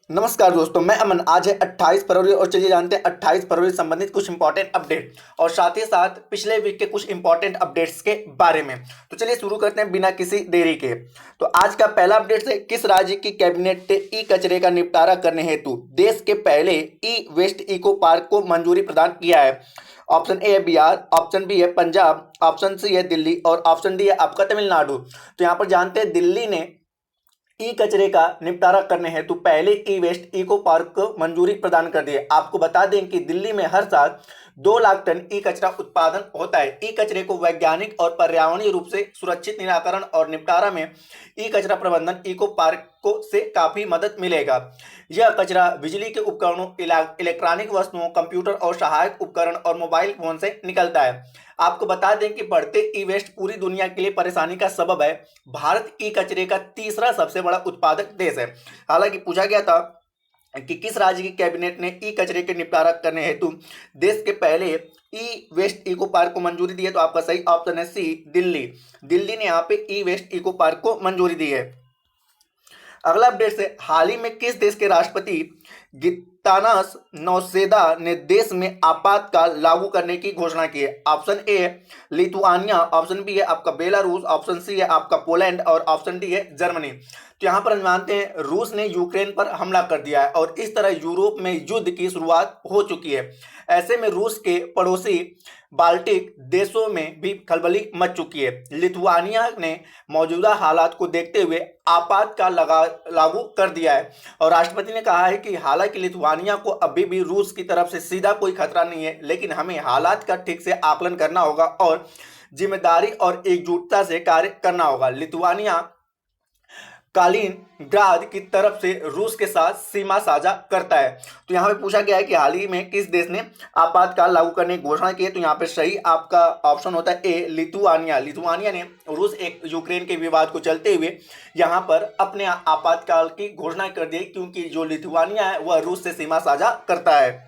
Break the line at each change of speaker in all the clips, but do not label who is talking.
नमस्कार दोस्तों, मैं अमन। आज है 28 फरवरी और चलिए जानते हैं 28 फरवरी से संबंधित कुछ इंपॉर्टेंट अपडेट और साथ ही साथ पिछले वीक के कुछ इंपॉर्टेंट अपडेट्स के बारे में। तो चलिए शुरू करते हैं बिना किसी देरी के। तो आज का पहला अपडेट है, किस राज्य की कैबिनेट ने ई कचरे का निपटारा करने हेतु देश के पहले ई वेस्ट इको पार्क को मंजूरी प्रदान किया है। ऑप्शन ए है बिहार, ऑप्शन बी है पंजाब, ऑप्शन सी है दिल्ली और ऑप्शन डी है आपका तमिलनाडु। तो यहाँ पर जानते हैं दिल्ली ने ई कचरे का निपटारा करने हेतु पहले ई वेस्ट इको पार्क को मंजूरी प्रदान कर दी है। आपको बता दें कि दिल्ली में हर साल 2 लाख टन ई कचरा उत्पादन होता है। ई कचरे को वैज्ञानिक और पर्यावरणीय रूप से सुरक्षित निराकरण और निपटारा में ई कचरा प्रबंधन इको पार्क को से काफी मदद मिलेगा। यह कचरा बिजली के उपकरणों, इलेक्ट्रॉनिक वस्तुओं, कंप्यूटर और सहायक उपकरण और मोबाइल फोन से निकलता है। आपको बता दें कि बढ़ते ई वेस्ट पूरी दुनिया के लिए परेशानी का सबब है। भारत ई कचरे का तीसरा सबसे बड़ा उत्पादक देश है। हालांकि पूछा गया था कि किस राज्य की कैबिनेट ने ई कचरे के निपटारा करने हेतु देश के पहले ई वेस्ट इको पार्क को मंजूरी दी है, तो आपका सही ऑप्शन है सी, दिल्ली। दिल्ली ने यहाँ पे ई वेस्ट इको पार्क को मंजूरी दी है। अगला अपडेट से, हाल ही में किस देश के राष्ट्रपति गितानस नौसेदा ने देश में आपातकाल लागू करने की घोषणा की है। ऑप्शन ए है लिथुआनिया, ऑप्शन बी है आपका बेलारूस, ऑप्शन सी है आपका पोलैंड और ऑप्शन डी है जर्मनी। तो यहाँ पर हम जानते हैं रूस ने यूक्रेन पर हमला कर दिया है और इस तरह यूरोप में युद्ध की शुरुआत हो चुकी है। ऐसे में रूस के पड़ोसी बाल्टिक देशों में भी खलबली मच चुकी है। लिथुआनिया ने मौजूदा हालात को देखते हुए आपातकाल लागू कर दिया है और राष्ट्रपति ने कहा है कि हालांकि लिथुआनिया को अभी भी रूस की तरफ से सीधा कोई खतरा नहीं है, लेकिन हमें हालात का ठीक से आकलन करना होगा और जिम्मेदारी और एकजुटता से कार्य करना होगा। लिथुआनिया कालिनग्राद की तरफ से रूस के साथ सीमा साझा करता है। तो यहाँ पे पूछा गया है कि हाल ही में किस देश ने आपातकाल लागू करने की घोषणा की है, तो यहाँ पे सही आपका ऑप्शन होता है ए, लिथुआनिया। लिथुआनिया ने रूस एक यूक्रेन के विवाद को चलते हुए यहाँ पर अपने आपातकाल की घोषणा कर दी, क्योंकि जो लिथुआनिया है वह रूस से सीमा साझा करता है।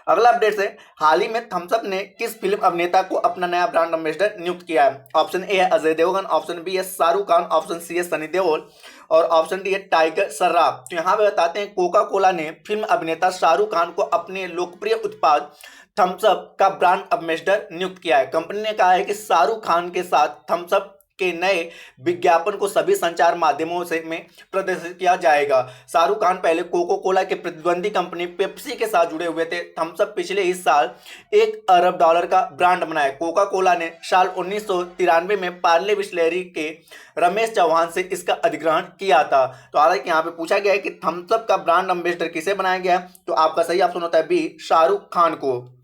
अगला अपडेट है, हाल ही में थम्स अप ने किस फिल्म अभिनेता को अपना नया ब्रांड एम्बेसडर नियुक्त किया है। ऑप्शन ए है अजय देवगन, ऑप्शन बी है शाहरुख खान, ऑप्शन सी है सनी देओल और ऑप्शन डी है टाइगर श्रॉफ। तो यहाँ पे बताते हैं कोका कोला ने फिल्म अभिनेता शाहरुख खान को अपने लोकप्रिय उत्पाद थम्स अप का ब्रांड एम्बेसडर नियुक्त किया है। कंपनी ने कहा है कि शाहरुख खान के साथ थम्स अप के नए विज्ञापन को सभी संचार माध्यमों से में प्रदर्शित किया जाएगा। शाहरुख खान पहले कोको कोला के प्रतिद्वंदी कंपनी पेप्सी के साथ जुड़े हुए थे। थम्स अप पिछले इस साल $1 अरब का ब्रांड बनाया। कोका कोला ने साल 1993 में पार्ले बिस्लेरी के रमेश चौहान से इसका अधिग्रहण किया था। तो हालांकि यहाँ पे पूछा गया है कि थम्स अप का ब्रांड एम्बेसडर किसे बनाया गया है, तो आपका सही ऑप्शन होता है बी, शाहरुख खान को।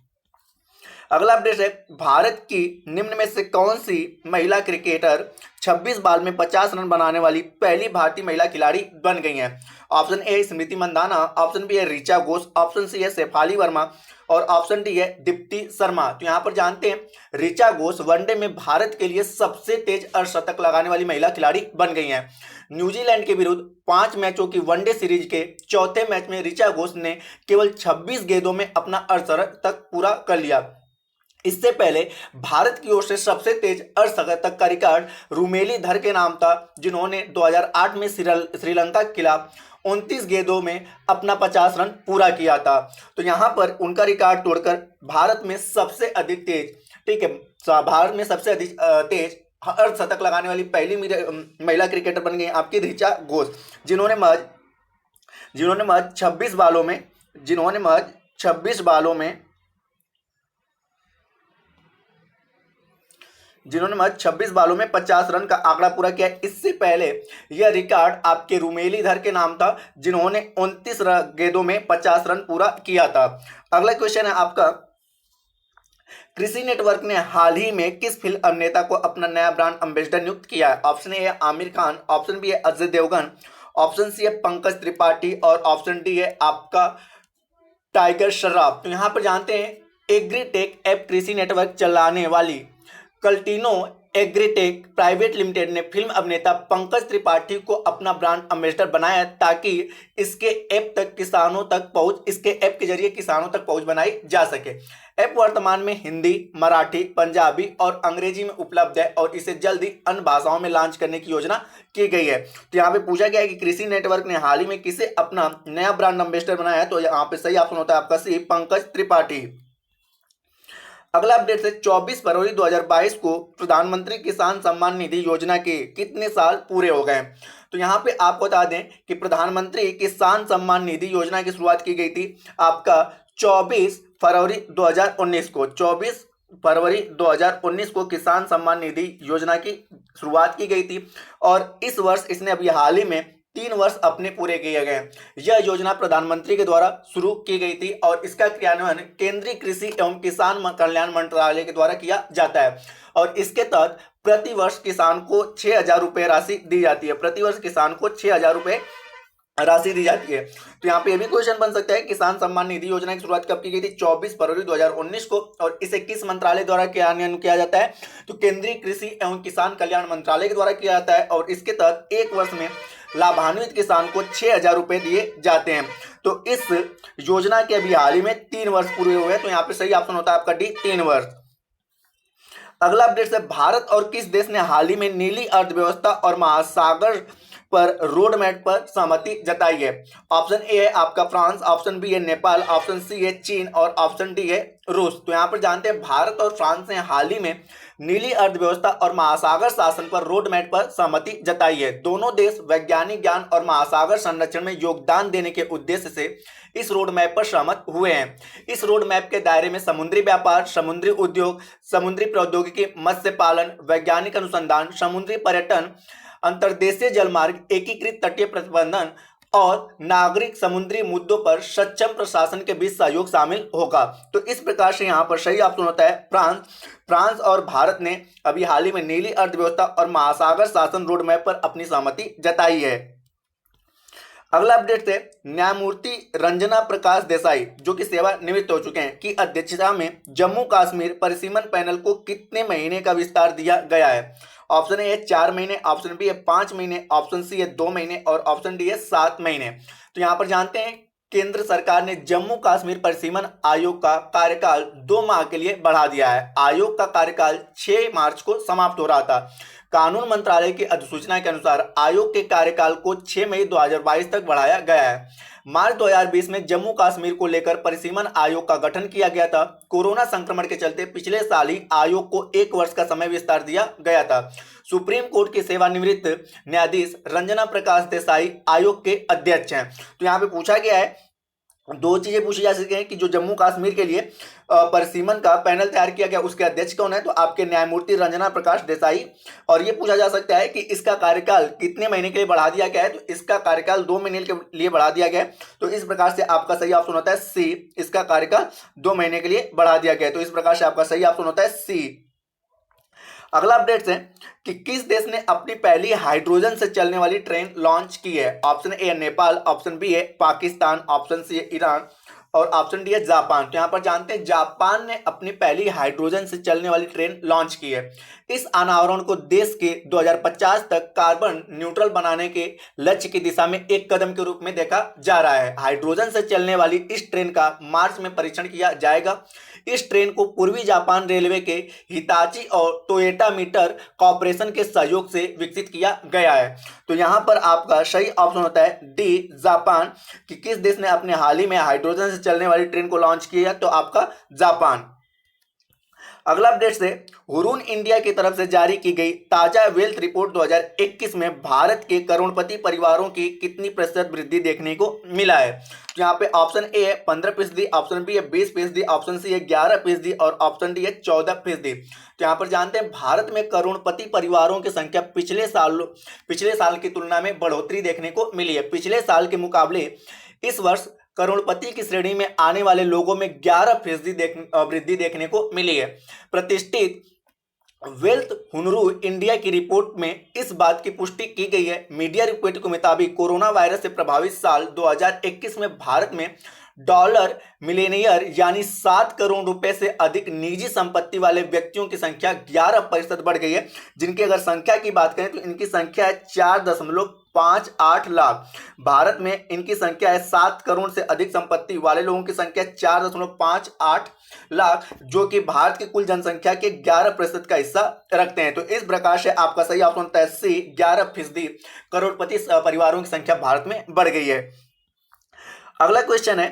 अगला अपडेट है, भारत की निम्न में से कौन सी महिला क्रिकेटर 26 बॉल में 50 रन बनाने वाली पहली भारतीय महिला खिलाड़ी बन गई हैं। Option A Smriti Mandhana, option B है ऋचा घोष, ऑप्शन सी है शेफाली वर्मा और ऑप्शन डी है दीप्ति शर्मा। तो यहाँ पर जानते हैं ऋचा घोष वनडे में भारत के लिए सबसे तेज अर्धशतक लगाने वाली महिला खिलाड़ी बन गई हैं। न्यूजीलैंड के विरुद्ध 5 मैचों की वनडे सीरीज के चौथे मैच में ऋचा घोष ने केवल 26 गेंदों में अपना अर्धशतक पूरा कर लिया। इससे पहले भारत की ओर से सबसे तेज अर्धशतक का रिकॉर्ड रूमेली धर के नाम था, जिन्होंने 2008 में श्रीलंका के खिलाफ 29 गेंदों में अपना 50 रन पूरा किया था। तो यहां पर उनका रिकॉर्ड तोड़कर भारत में सबसे अधिक तेज, ठीक है, भारत में सबसे अधिक तेज अर्धशतक लगाने वाली पहली महिला क्रिकेटर बन गई आपकी ऋचा घोष, जिन्होंने महज 26 बालों में 50 रन का आंकड़ा पूरा किया। इससे पहले यह रिकॉर्ड आपके रूमेली धर के नाम था, जिन्होंने 29 गेंदों में 50 रन पूरा किया था। अगला क्वेश्चन है आपका, कृषि नेटवर्क ने हाल ही में किस फिल्म अभिनेता को अपना नया ब्रांड एम्बेसडर नियुक्त किया है। ऑप्शन ए है आमिर खान, ऑप्शन बी है अजय देवगन, ऑप्शन सी है पंकज त्रिपाठी और ऑप्शन डी है आपका टाइगर श्रॉफ। तो यहाँ पर जानते हैं एग्रीटेक ऐप कृषि नेटवर्क चलाने वाली कल्टिनो एग्रीटेक प्राइवेट लिमिटेड ने फिल्म अभिनेता पंकज त्रिपाठी को अपना ब्रांड एम्बेसडर बनाया, ताकि इसके ऐप के जरिए किसानों तक पहुंच बनाई जा सके। ऐप वर्तमान में हिंदी, मराठी, पंजाबी और अंग्रेजी में उपलब्ध है और इसे जल्दी अन्य भाषाओं में लॉन्च करने की योजना की गई है। तो यहाँ पे पूछा गया है कि कृषि नेटवर्क ने हाल ही में किसे अपना नया ब्रांड एम्बेसडर बनाया है, तो यहाँ पे सही ऑप्शन होता है आपका सी, पंकज त्रिपाठी। अगला अपडेट है 24 फरवरी 2022 को प्रधानमंत्री किसान सम्मान निधि योजना के कितने साल पूरे हो गए। तो यहाँ पे आपको बता दें कि प्रधानमंत्री किसान सम्मान निधि योजना की शुरुआत की गई थी आपका 24 फरवरी 2019 को। 24 फरवरी 2019 को किसान सम्मान निधि योजना की शुरुआत की गई थी और इस वर्ष इसने अभी हाल ही में 3 वर्ष अपने पूरे किए गए। यह योजना प्रधानमंत्री के द्वारा शुरू की गई थी और इसका क्रियान्वयन केंद्रीय कृषि एवं किसान कल्याण मंत्रालय के द्वारा किया जाता है और इसके तहत प्रति वर्ष किसान को 6,000 रुपये राशि दी जाती है। प्रति वर्ष किसान को 6,000 रुपये राशि दी जाती है। तो यहाँ पे ये भी क्वेश्चन बन सकता है, किसान सम्मान निधि योजना की शुरुआत कब की गई थी? 24 फरवरी 2019 को। और इसे किस मंत्रालय द्वारा क्रियान्वयन किया जाता है? तो केंद्रीय कृषि एवं किसान कल्याण मंत्रालय के द्वारा किया जाता है और इसके तहत 1 वर्ष में लाभान्वित किसान को 6,000 रुपये दिए जाते हैं। तो इस योजना के अभी हाल ही में 3 वर्ष पूरे हुए हैं। तो यहाँ पे सही ऑप्शन होता है आपका डी, 3 वर्ष। अगला अपडेट है, भारत और किस देश ने हाल ही में नीली अर्थव्यवस्था और महासागर पर रोड मैप पर सहमति जताई है? ऑप्शन ए है आपका फ्रांस, ऑप्शन बी है नेपाल, ऑप्शन सी है चीन और ऑप्शन डी है रूस। तो यहाँ पर जानते हैं भारत और फ्रांस ने हाल ही में नीली अर्थव्यवस्था और महासागर शासन पर रोड मैप पर सहमति जताई है। दोनों देश वैज्ञानिक ज्ञान और महासागर संरक्षण में योगदान देने के उद्देश्य से इस रोड मैप पर सहमत हुए हैं। इस रोड मैप के दायरे में समुद्री व्यापार, समुद्री उद्योग, समुद्री प्रौद्योगिकी, मत्स्य पालन, वैज्ञानिक अनुसंधान, समुद्री पर्यटन, अंतर्देशीय जलमार्ग, एकीकृत तटीय प्रबंधन और नागरिक समुद्री मुद्दों पर सक्षम प्रशासन के बीच सहयोग शामिल होगा। तो इस प्रकार से यहाँ पर सही ऑप्शन होता है फ्रांस। फ्रांस और भारत ने अभी हाल ही में नीली अर्थव्यवस्था और महासागर शासन रोड मैप पर अपनी सहमति जताई है। अगला अपडेट है, न्यायमूर्ति रंजना प्रकाश देसाई जो कि सेवानिवृत्त हो चुके हैं की अध्यक्षता में जम्मू कश्मीर परिसीमन पैनल को कितने महीने का विस्तार दिया गया है? ऑप्शन ए है 4 महीने, ऑप्शन बी है 5 महीने, ऑप्शन सी है 2 महीने और ऑप्शन डी है 7 महीने। तो यहाँ पर जानते हैं केंद्र सरकार ने जम्मू कश्मीर परिसीमन आयोग का कार्यकाल 2 माह के लिए बढ़ा दिया है। आयोग का कार्यकाल 6 मार्च को समाप्त हो रहा था। कानून मंत्रालय की अधिसूचना के अनुसार आयोग के कार्यकाल को 6 मई 2022 तक बढ़ाया गया है। मार्च 2020 में जम्मू कश्मीर को लेकर परिसीमन आयोग का गठन किया गया था। कोरोना संक्रमण के चलते पिछले साल ही आयोग को 1 वर्ष का समय विस्तार दिया गया था। सुप्रीम कोर्ट के सेवानिवृत्त न्यायाधीश रंजना प्रकाश देसाई आयोग के अध्यक्ष हैं। तो यहाँ पे पूछा गया है, 2 चीजें पूछी जा सकती हैं कि जो जम्मू कश्मीर के लिए परिसीमन का पैनल तैयार किया गया उसके अध्यक्ष कौन है? तो आपके न्यायमूर्ति रंजना प्रकाश देसाई। और ये पूछा जा सकता है कि इसका कार्यकाल कितने महीने के लिए बढ़ा दिया गया है? तो इसका कार्यकाल 2 महीने के लिए बढ़ा दिया गया है। तो इस प्रकार से आपका सही ऑप्शन होता है सी, इसका कार्यकाल 2 महीने के लिए बढ़ा दिया गया है। तो इस प्रकार से आपका सही ऑप्शन होता है सी। अगला अपडेट है कि किस देश ने अपनी पहली हाइड्रोजन से चलने वाली ट्रेन लॉन्च की है? ऑप्शन ए है नेपाल, ऑप्शन बी है पाकिस्तान, ऑप्शन सी है ईरान और ऑप्शन डी है जापान। तो यहाँ पर जानते हैं जापान ने अपनी पहली हाइड्रोजन से चलने वाली ट्रेन लॉन्च की है। इस अनावरण को देश के 2050 तक कार्बन न्यूट्रल बनाने के लक्ष्य की दिशा में एक कदम के रूप में देखा जा रहा है। हाइड्रोजन से चलने वाली इस ट्रेन का मार्च में परीक्षण किया जाएगा। इस ट्रेन को पूर्वी जापान रेलवे के हिताची और टोयोटा मीटर कॉर्पोरेशन के सहयोग से विकसित किया गया है। तो यहाँ पर आपका सही ऑप्शन होता है डी, जापान। कि किस देश ने अपने हाल ही में हाइड्रोजन से चलने वाली ट्रेन को लॉन्च किया? तो आपका जापान। अगला अपडेट से, हुरून इंडिया की तरफ से जारी की गई ताजा वेल्थ रिपोर्ट 2021 में भारत के करोड़पति परिवारों की कितनी प्रतिशत वृद्धि देखने को मिला है? तो यहाँ पे ऑप्शन ए है 15%, ऑप्शन बी है 20%, ऑप्शन सी है 11% और ऑप्शन डी है 14%। तो यहाँ पर जानते हैं भारत में करोड़पति परिवारों की संख्या पिछले साल की तुलना में बढ़ोतरी देखने को मिली है। पिछले साल के मुकाबले इस वर्ष करोड़पति की श्रेणी में आने वाले लोगों में 11% वृद्धि देखने को मिली है। प्रतिष्ठित वेल्थ हुनरू इंडिया की रिपोर्ट में इस बात की पुष्टि की गई है। मीडिया रिपोर्ट के मुताबिक कोरोना वायरस से प्रभावित साल 2021 में भारत में डॉलर मिलेनियर यानी 7 करोड़ रुपए से अधिक निजी संपत्ति वाले व्यक्तियों की संख्या 11% बढ़ गई है, जिनकी अगर संख्या की बात करें तो इनकी संख्या है 4.58 लाख। भारत में इनकी संख्या है 7 करोड़ से अधिक संपत्ति वाले लोगों की संख्या 4.58 लाख, जो कि भारत की कुल जनसंख्या के 11% का हिस्सा रखते हैं। तो इस प्रकार से आपका सही ऑप्शन होता है सी, 11% करोड़पति परिवारों की संख्या भारत में बढ़ गई है। अगला क्वेश्चन है,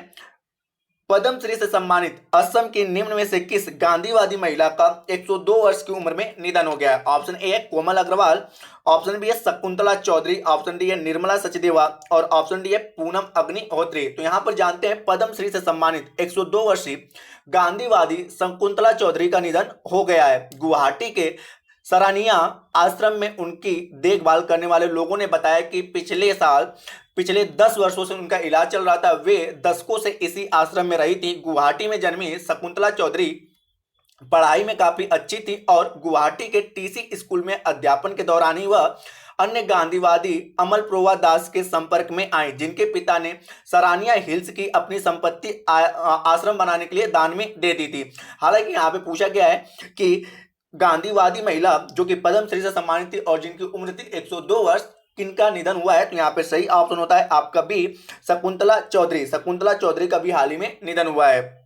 पद्मश्री से सम्मानित असम की निम्न में से किस गांधीवादी महिला का 102 वर्ष की उम्र में निधन हो गया है? ऑप्शन ए है कोमल अग्रवाल, ऑप्शन बी है शकुंतला चौधरी, ऑप्शन डी है निर्मला सचदेवा और ऑप्शन डी है पूनम अग्निहोत्री। तो यहां पर जानते हैं पद्मश्री से सम्मानित 102 वर्षीय गांधीवादी शकुंतला चौधरी का निधन हो गया है। गुवाहाटी के सरानिया आश्रम में उनकी देखभाल करने वाले लोगों ने बताया कि पिछले 10 वर्षों से उनका इलाज चल रहा था। वे दशकों से इसी आश्रम में रही थी। गुवाहाटी में जन्मी शकुंतला चौधरी पढ़ाई में काफी अच्छी थी और गुवाहाटी के टीसी स्कूल में अध्यापन के दौरान ही वह अन्य गांधीवादी अमलप्रोवा दास के संपर्क में आई, जिनके पिता ने सरानिया हिल्स की अपनी संपत्ति आश्रम बनाने के लिए दान में दे दी थी। हालांकि यहाँ पे पूछा गया है कि गांधीवादी महिला जो कि पद्मश्री से सम्मानित थी और जिनकी उम्र थी 102 वर्ष, किनका निधन हुआ है? तो यहाँ पे सही ऑप्शन होता है आपका बी, शकुंतला चौधरी। शकुंतला चौधरी का भी हाल ही में निधन हुआ है।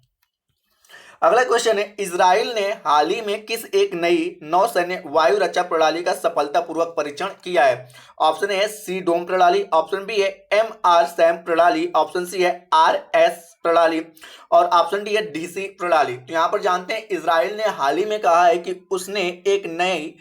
अगला क्वेश्चन है, इजराइल ने हाल ही में किस एक नई नौसैन्य वायु रक्षा प्रणाली का सफलतापूर्वक परीक्षण किया है? ऑप्शन ए है सी डोम प्रणाली, ऑप्शन बी है MR सैम प्रणाली, ऑप्शन सी है RS प्रणाली और ऑप्शन डी है DC प्रणाली। तो यहाँ पर जानते हैं इजराइल ने हाल ही में कहा है कि उसने एक नई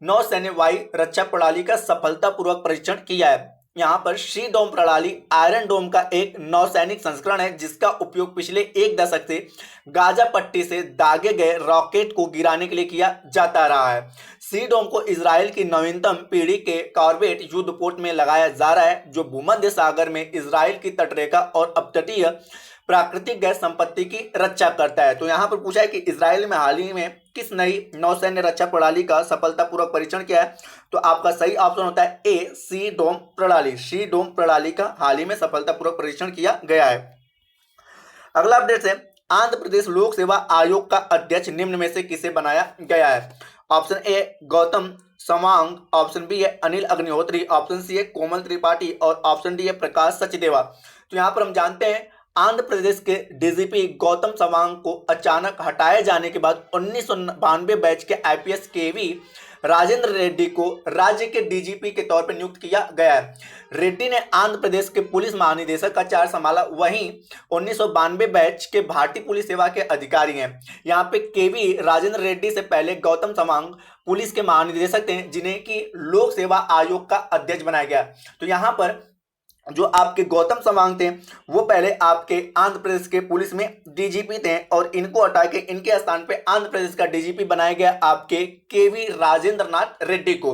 नौसैन्य वायु रक्षा प्रणाली का सफलतापूर्वक परीक्षण किया है। यहाँ पर शी डोम प्रणाली आयरन डोम का एक नौसैनिक संस्करण है, जिसका उपयोग पिछले एक दशक से गाजा पट्टी से दागे गए रॉकेट को गिराने के लिए किया जाता रहा है। सी डोम को इजराइल की नवीनतम पीढ़ी के कॉर्वेट युद्धपोत में लगाया जा रहा है, जो भूमध्य सागर में इजराइल की तटरेखा और अपतटीय प्राकृतिक गैस संपत्ति की रक्षा करता है। तो यहाँ पर पूछा है कि इजराइल में हाल ही में किस नई नौसैन्य रक्षा प्रणाली का सफलतापूर्वक परीक्षण किया है? तो आपका सही ऑप्शन होता है ए, सी डोम प्रणाली। सी डोम प्रणाली का हाल ही में सफलतापूर्वक परीक्षण किया गया है। अगला अपडेट है, आंध्र प्रदेश लोक सेवा आयोग का अध्यक्ष निम्न में से किसे बनाया गया है? ऑप्शन ए गौतम सवांग, ऑप्शन बी है अनिल अग्निहोत्री, ऑप्शन सी है कोमल त्रिपाठी और ऑप्शन डी है प्रकाश सचदेवा। तो यहाँ पर हम जानते हैं आंध्र प्रदेश के डीजीपी गौतम सवांग को अचानक हटाए जाने के बाद 1992 बैच के IPS KV राजेंद्र रेड्डी को राज्य के डीजीपी के तौर पर नियुक्त किया गया है। रेड्डी ने आंध्र प्रदेश के पुलिस महानिदेशक का चार्ज संभाला। वहीं 1992 बैच के भारतीय पुलिस सेवा के अधिकारी हैं। यहाँ पे KV राजेंद्र रेड्डी से पहले गौतम सवांग पुलिस के महानिदेशक थे, जिन्हें की लोक सेवा आयोग का अध्यक्ष बनाया गया। तो यहाँ पर जो आपके गौतम सवांग थे वो पहले आपके आंध्र प्रदेश के पुलिस में डीजीपी थे और इनको हटा के इनके स्थान पे आंध्र प्रदेश का डीजीपी बनाया गया आपके KV राजेंद्र नाथ रेड्डी को,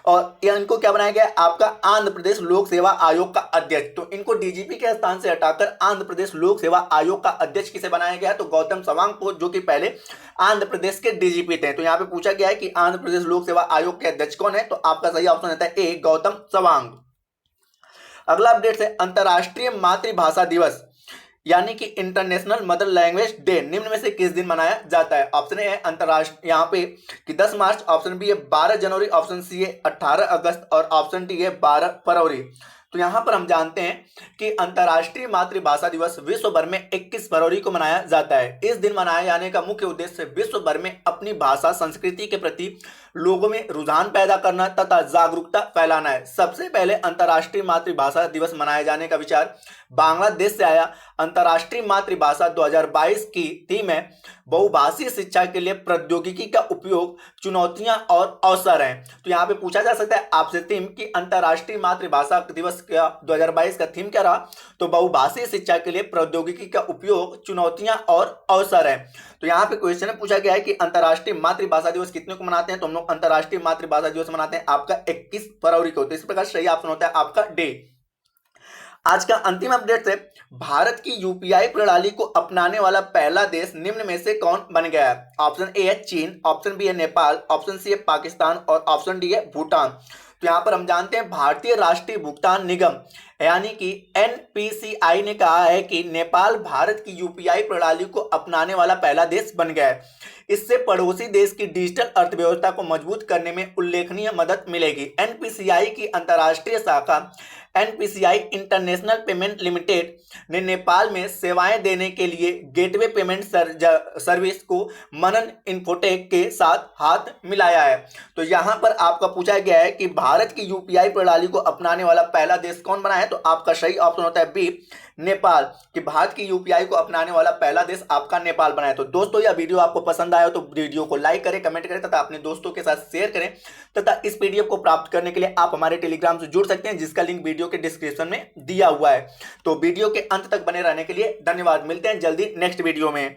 और इनको क्या बनाया गया? आपका आंध्र प्रदेश लोक सेवा आयोग का अध्यक्ष। तो इनको डीजीपी के स्थान से हटाकर आंध्र प्रदेश लोक सेवा आयोग का अध्यक्ष किसे बनाया गया? तो गौतम सवांग को, जो कि पहले आंध्र प्रदेश के डीजीपी थे। तो यहाँ पे पूछा गया है कि आंध्र प्रदेश लोक सेवा आयोग के अध्यक्ष कौन है? तो आपका सही ऑप्शन होता है ए, गौतम सवांग। अगला अपडेट है, अंतरराष्ट्रीय मातृभाषा दिवस यानी कि इंटरनेशनल मदर लैंग्वेज डे निम्न में से किस दिन मनाया जाता है? ऑप्शन ए है अंतरराष्ट्रीय यहाँ पे कि 10 मार्च, ऑप्शन बी है 12 जनवरी, ऑप्शन सी है 18 अगस्त और ऑप्शन डी है 12 फरवरी। तो यहाँ पर हम जानते हैं कि अंतरराष्ट्रीय मातृभाषा दिवस विश्व भर में 21 फरवरी को मनाया जाता है। इस दिन मनाए जाने का मुख्य उद्देश्य विश्व भर में अपनी भाषा संस्कृति के प्रति लोगों में रुझान पैदा करना तथा जागरूकता फैलाना है। सबसे पहले अंतरराष्ट्रीय मातृभाषा दिवस मनाए जाने का विचार बांग्लादेश से आया। अंतरराष्ट्रीय मातृभाषा 2022 की थीम है बहुभाषीय शिक्षा के लिए प्रौद्योगिकी का उपयोग, चुनौतियां और अवसर हैं। तो यहाँ पे पूछा जा सकता है आपसे थीम कि अंतरराष्ट्रीय मातृभाषा दिवस का 2022 का थीम क्या रहा? तो बहुभाषीय शिक्षा के लिए प्रौद्योगिकी का उपयोग, चुनौतियां और अवसर हैं। तो यहाँ पे क्वेश्चन में पूछा गया है कि अंतरराष्ट्रीय मातृभाषा दिवस कितने को मनाते हैं? तो हम लोग अंतरराष्ट्रीय मातृभाषा दिवस मनाते हैं आपका 21 फरवरी को। तो इस प्रकार सही ऑप्शन होता है आपका डे। आज का अंतिम अपडेट है, भारत की UPI प्रणाली को अपनाने वाला पहला देश निम्न में से कौन बन गया है? ऑप्शन ए है चीन, ऑप्शन बी है नेपाल, ऑप्शन सी है पाकिस्तान और ऑप्शन डी है भूटान। तो यहाँ पर हम जानते हैं भारतीय राष्ट्रीय भुगतान निगम यानी कि एनपीसीआई ने कहा है कि नेपाल भारत की यूपीआई प्रणाली को अपनाने वाला पहला देश बन गया है। इससे पड़ोसी देश की डिजिटल अर्थव्यवस्था को मजबूत करने में उल्लेखनीय मदद मिलेगी। एनपीसीआई की अंतर्राष्ट्रीय शाखा एनपीसीआई इंटरनेशनल पेमेंट लिमिटेड ने नेपाल में सेवाएं देने के लिए गेटवे पेमेंट सर्विस को मनन इन्फोटेक के साथ हाथ मिलाया है। तो यहां पर आपका पूछा गया है कि भारत की यूपीआई प्रणाली को अपनाने वाला पहला देश कौन बना है, तो आपका सही ऑप्शन होता है बी, नेपाल। कि भारत की यूपीआई को अपनाने वाला पहला देश आपका नेपाल बना है। तो दोस्तों यह वीडियो आपको पसंद आया हो तो वीडियो को लाइक करें, कमेंट करें तथा अपने दोस्तों के साथ शेयर करें तथा इस पीडीएफ को प्राप्त करने के लिए आप हमारे टेलीग्राम से जुड़ सकते हैं जिसका लिंक वीडियो के डिस्क्रिप्शन में दिया हुआ है। तो वीडियो के अंत तक बने रहने के लिए धन्यवाद। मिलते हैं जल्दी नेक्स्ट वीडियो में।